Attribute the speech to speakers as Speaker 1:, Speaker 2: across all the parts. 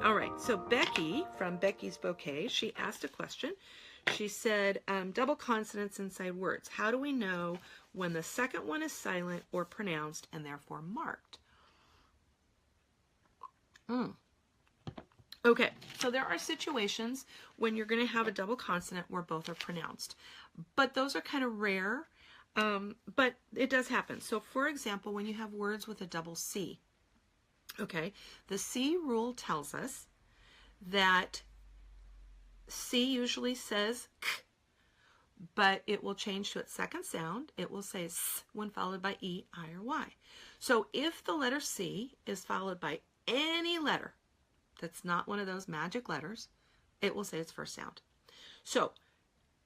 Speaker 1: All right, so Becky from Becky's Bouquet, she asked a question. She said, double consonants inside words. How do we know when the second one is silent or pronounced and therefore marked? Okay, so there are situations when you're going to have a double consonant where both are pronounced, but those are kind of rare, but it does happen. So for example, when you have words with a double C, okay, the C rule tells us that C usually says k, but it will change to its second sound. It will say s when followed by E, I, or Y. So if the letter C is followed by any letter that's not one of those magic letters, it will say its first sound. So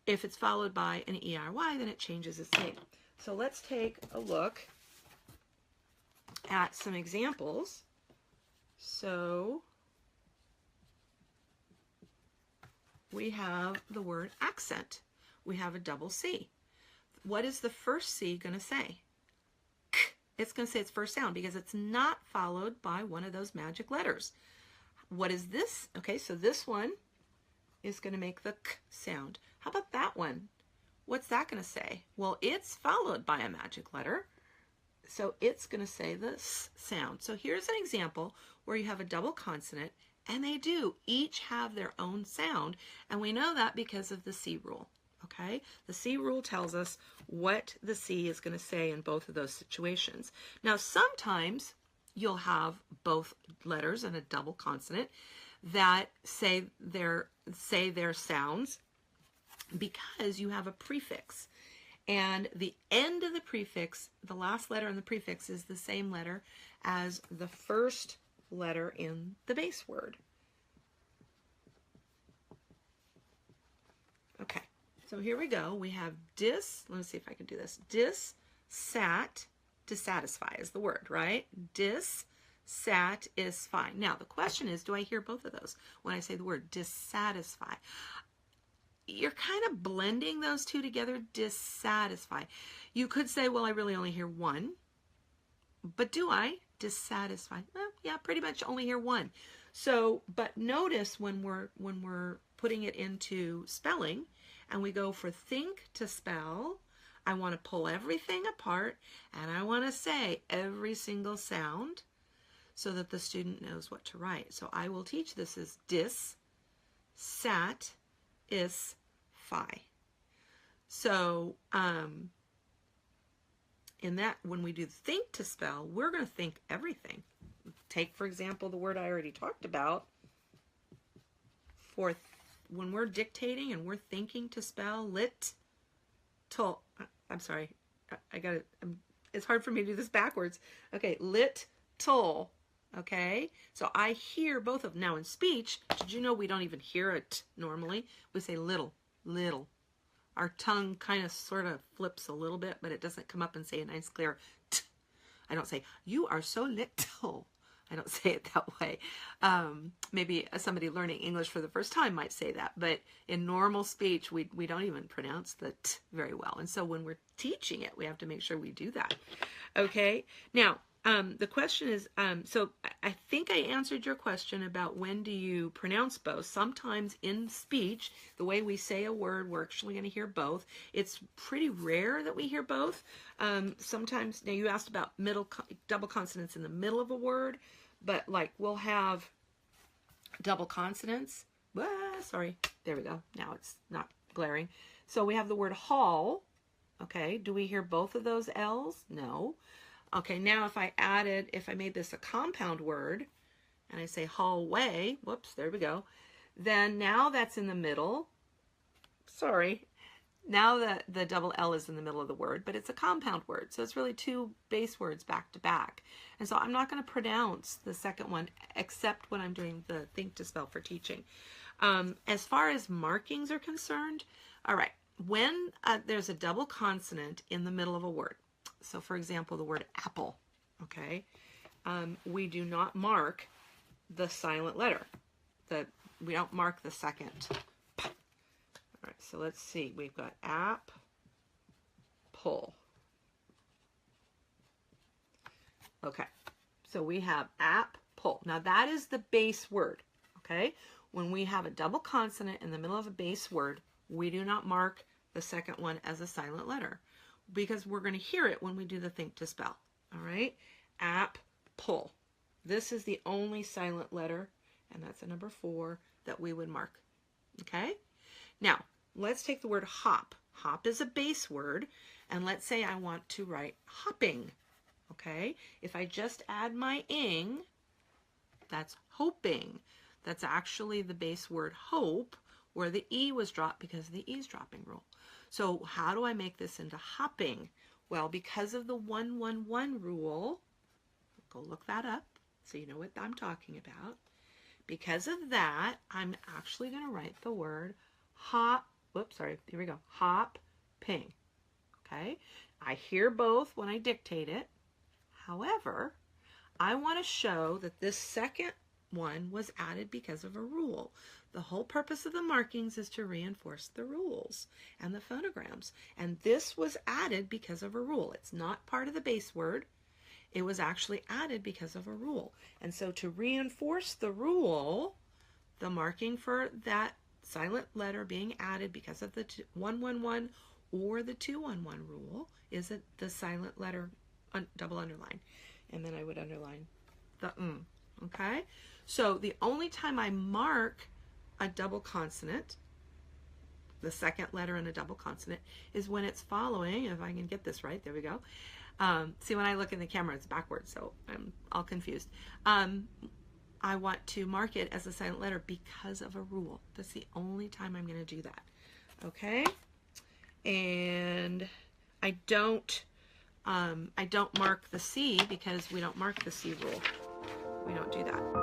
Speaker 1: if it's followed by an E, I, or Y, then it changes its name. So let's take a look at some examples. So we have the word accent. We have a double C. What is the first C going to say? K. It's going to say its first sound because it's not followed by one of those magic letters. What is this? Okay, so this one is going to make the k sound. How about that one? What's that going to say? Well, it's followed by a magic letter, so it's going to say the s sound. So here's an example where you have a double consonant, and they do each have their own sound, and we know that because of the C rule. Okay, the C rule tells us what the C is going to say in both of those situations. Now, sometimes you'll have both letters and a double consonant that say their sounds because you have a prefix. And the end of the prefix, the last letter in the prefix, is the same letter as the first letter in the base word. Okay, so here we go. We have let me see if I can do this. Dissatisfy is the word, right? Dissatisfy. Now, the question is, do I hear both of those when I say the word dissatisfy? You're kind of blending those two together, dissatisfy. You could say, well, I really only hear one, but do I? Dissatisfy. Well, yeah, pretty much only hear one. So, but notice when we're putting it into spelling and we go for think to spell, I want to pull everything apart and I want to say every single sound so that the student knows what to write. So I will teach this as dissatisfy. So in that, when we do think to spell, we're going to think everything. Take, for example, the word I already talked about. For when we're dictating and we're thinking to spell, I'm sorry, I got it. It's hard for me to do this backwards. Okay, little. Okay, so I hear both of them. Now in speech, did you know we don't even hear it normally? We say little, little. Our tongue kind of sort of flips a little bit, but it doesn't come up and say a nice clear t. I don't say, you are so little. I don't say it that way. Maybe somebody learning English for the first time might say that, but in normal speech, we don't even pronounce the t very well. And so when we're teaching it, we have to make sure we do that. Okay, now, the question is, so I think I answered your question about when do you pronounce both. Sometimes in speech, the way we say a word, we're actually going to hear both. It's pretty rare that we hear both. Sometimes, now you asked about double consonants in the middle of a word, but like we'll have double consonants. Sorry, there we go. Now it's not glaring. So we have the word hall. Okay, do we hear both of those L's? No. Okay, now if I made this a compound word, and I say hallway, whoops, there we go, then now that's in the middle. Sorry, now the double L is in the middle of the word, but it's a compound word, so it's really two base words back to back. And so I'm not going to pronounce the second one except when I'm doing the think to spell for teaching. As far as markings are concerned, all right, when there's a double consonant in the middle of a word, so for example, the word apple, okay, we do not mark the silent letter. We don't mark the second. All right, so let's see. We've got pull. Okay, so we have pull. Now that is the base word. okay? When we have a double consonant in the middle of a base word, we do not mark the second one as a silent letter because we're going to hear it when we do the think to spell, all right? Apple. This is the only silent letter, and that's a number 4 that we would mark, okay? Now, let's take the word hop. Hop is a base word, and let's say I want to write hopping, okay? If I just add my ing, that's hoping. That's actually the base word hope, where the E was dropped because of the eavesdropping rule. So how do I make this into hopping? Well, because of the 1-1-1 rule, go look that up so you know what I'm talking about. Because of that, I'm actually going to write the word hop. Whoops, sorry. Here we go. Hopping. Okay? I hear both when I dictate it. However, I want to show that this second one was added because of a rule. The whole purpose of the markings is to reinforce the rules and the phonograms. And this was added because of a rule. It's not part of the base word. It was actually added because of a rule. And so to reinforce the rule, the marking for that silent letter being added because of the 1-1-1 or the 2-1-1 rule is the silent letter double underline. And then I would underline the okay? So the only time I mark a double consonant, the second letter in a double consonant, is when it's following, if I can get this right, there we go. See, when I look in the camera, it's backwards, so I'm all confused. I want to mark it as a silent letter because of a rule. That's the only time I'm going to do that. Okay? And I don't mark the C because we don't mark the C rule. We don't do that.